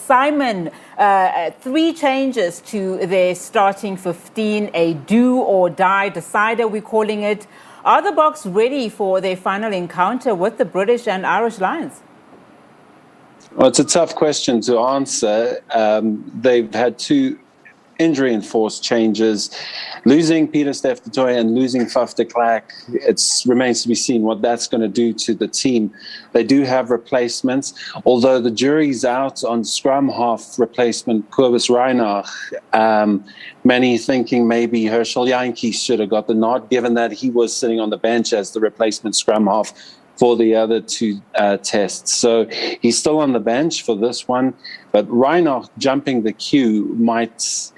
Simon, 3 changes to their starting 15, a do or die decider, we're calling it. Are the Boks ready for their final encounter with the British and Irish Lions? Well, it's a tough question to answer. They've had 2 injury-enforced changes. Losing Peter Steph Du Toit and losing Faf De Klerk, it remains to be seen what that's going to do to the team. They do have replacements, although the jury's out on scrum half replacement Cobus Reinarch. Many thinking maybe Herschel Jantjies should have got the nod, given that he was sitting on the bench as the replacement scrum half for the other 2 tests. So he's still on the bench for this one, but Reinarch jumping the queue might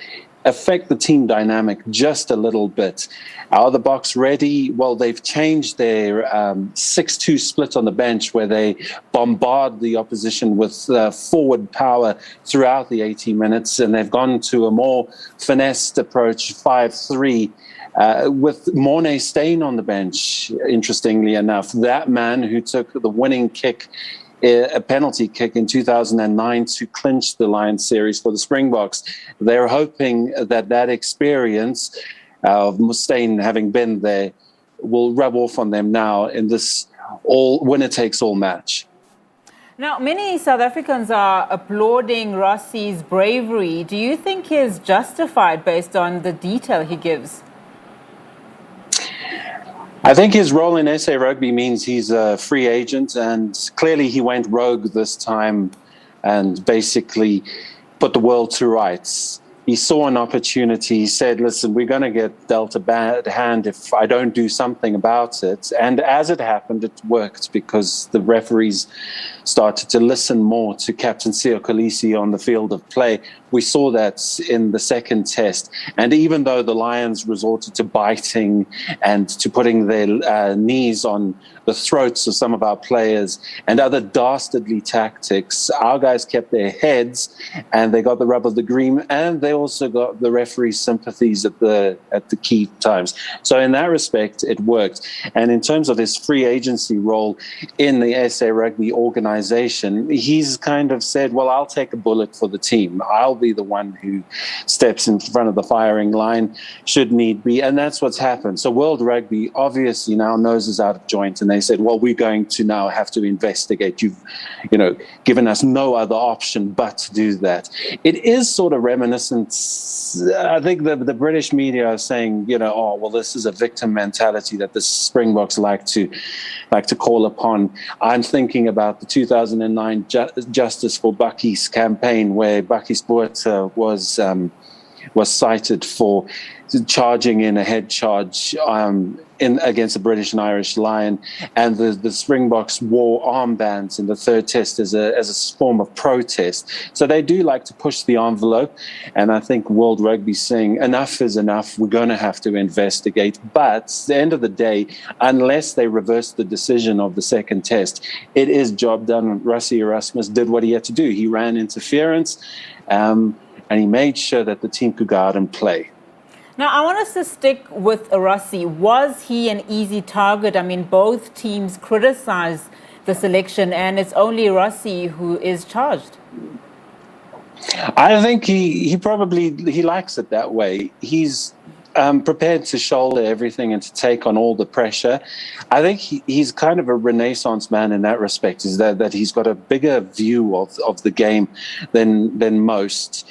affect the team dynamic just a little bit. Are the Boks ready? Well, they've changed their 6-2 split on the bench, where they bombard the opposition with forward power throughout the 80 minutes, and they've gone to a more finessed approach, 5-3, with Morne Steyn on the bench, interestingly enough. That man who took the winning kick, a penalty kick in 2009 to clinch the Lions series for the Springboks. They're hoping that experience of Mustaine having been there will rub off on them now in this winner-takes-all match. Now, many South Africans are applauding Rassie's bravery. Do you think he is justified based on the detail he gives? I think his role in SA Rugby means he's a free agent, and clearly he went rogue this time and basically put the world to rights. He saw an opportunity. He said, listen, we're going to get dealt a bad hand if I don't do something about it. And as it happened, it worked, because the referees started to listen more to Captain Siya Kolisi on the field of play. We saw that in the second test. And even though the Lions resorted to biting and to putting their knees on the throats of some of our players and other dastardly tactics, our guys kept their heads and they got the rub of the green, and they also got the referee's sympathies at the key times. So in that respect, it worked. And in terms of his free agency role in the SA Rugby organization, he's kind of said, well, I'll take a bullet for the team. I'll be the one who steps in front of the firing line should need be. And that's what's happened. So World Rugby obviously now nose is out of joint, and they said, well, we're going to now have to investigate. You've given us no other option but to do that. It is sort of reminiscent. I think the British media are saying, oh, well, this is a victim mentality that the Springboks like to call upon. I'm thinking about the 2009 Justice for Bakkies campaign, where Bakkies Botha was cited for charging in a head charge against the British and Irish Lion, and the Springboks wore armbands in the third test as a form of protest. So they do like to push the envelope, and I think World Rugby's saying enough is enough. We're going to have to investigate. But at the end of the day, unless they reverse the decision of the second test, it is job done. Rassie Erasmus did what he had to do. He ran interference, and he made sure that the team could go out and play. Now, I want us to stick with Rassie. Was he an easy target? I mean, both teams criticized the selection, and it's only Rassie who is charged. I think he likes it that way. He's prepared to shoulder everything and to take on all the pressure. I think he's kind of a renaissance man in that respect, is that he's got a bigger view of the game than most.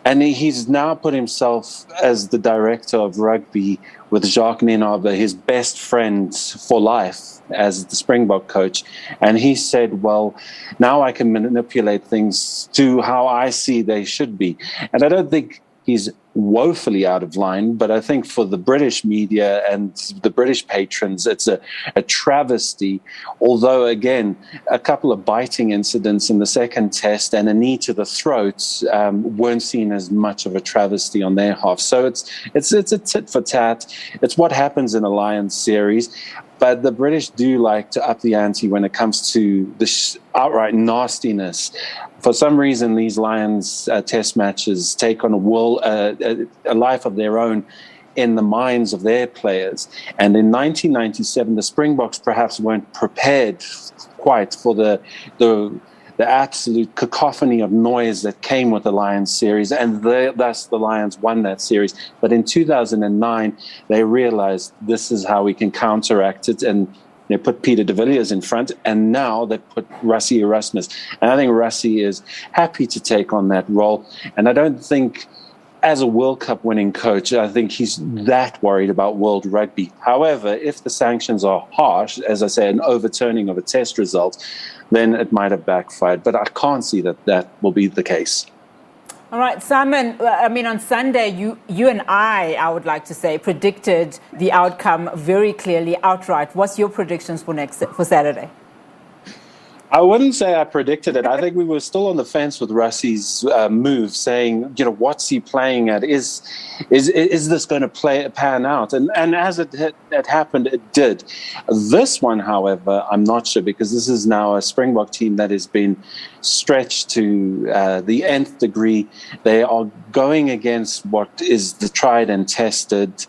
And he's now put himself as the director of rugby with Jacques Nienaber, his best friend for life, as the Springbok coach. And he said, well, now I can manipulate things to how I see they should be. And I don't think he's woefully out of line, but I think for the British media and the British patrons, it's a travesty. Although, again, a couple of biting incidents in the second test and a knee to the throat weren't seen as much of a travesty on their half. So it's a tit for tat. It's what happens in a Lions series. But the British do like to up the ante when it comes to the outright nastiness. For some reason, these Lions test matches take on a life of their own in the minds of their players. And in 1997, the Springboks perhaps weren't prepared quite for the the absolute cacophony of noise that came with the Lions series, and thus the Lions won that series. But in 2009, they realized this is how we can counteract it, and they put Peter de Villiers in front, and now they put Rassie Erasmus. And I think Rassie is happy to take on that role. And I don't think, as a World Cup winning coach, I think he's that worried about world rugby. However, if the sanctions are harsh, as I say, an overturning of a test result, then it might have backfired. But I can't see that will be the case. All right, Simon, on Sunday, you and I would like to say, predicted the outcome very clearly outright. What's your predictions for Saturday? I wouldn't say I predicted it. I think we were still on the fence with Rassie's move, saying, what's he playing at? Is this going to pan out? And as it happened, it did. This one, however, I'm not sure, because this is now a Springbok team that has been stretched to the nth degree. They are going against what is the tried and tested.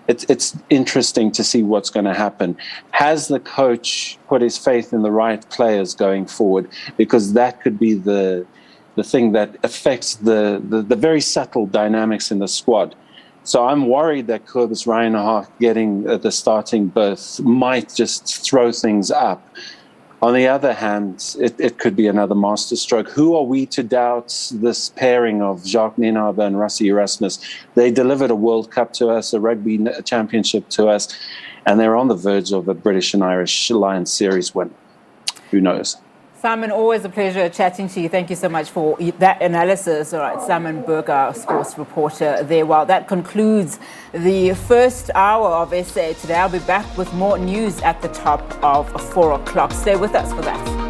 It's interesting to see what's going to happen. Has the coach put his faith in the right players going forward? Because that could be the thing that affects the very subtle dynamics in the squad. So I'm worried that Cobus Reinarch getting the starting berth might just throw things up. On the other hand, it could be another masterstroke. Who are we to doubt this pairing of Jacques Nienaber and Rassie Erasmus? They delivered a World Cup to us, a rugby championship to us, and they're on the verge of a British and Irish Lions series win. Who knows? Simon, always a pleasure chatting to you. Thank you so much for that analysis. All right, Simon Burke, our sports reporter there. Well, that concludes the first hour of SA Today. I'll be back with more news at the top of 4 o'clock. Stay with us for that.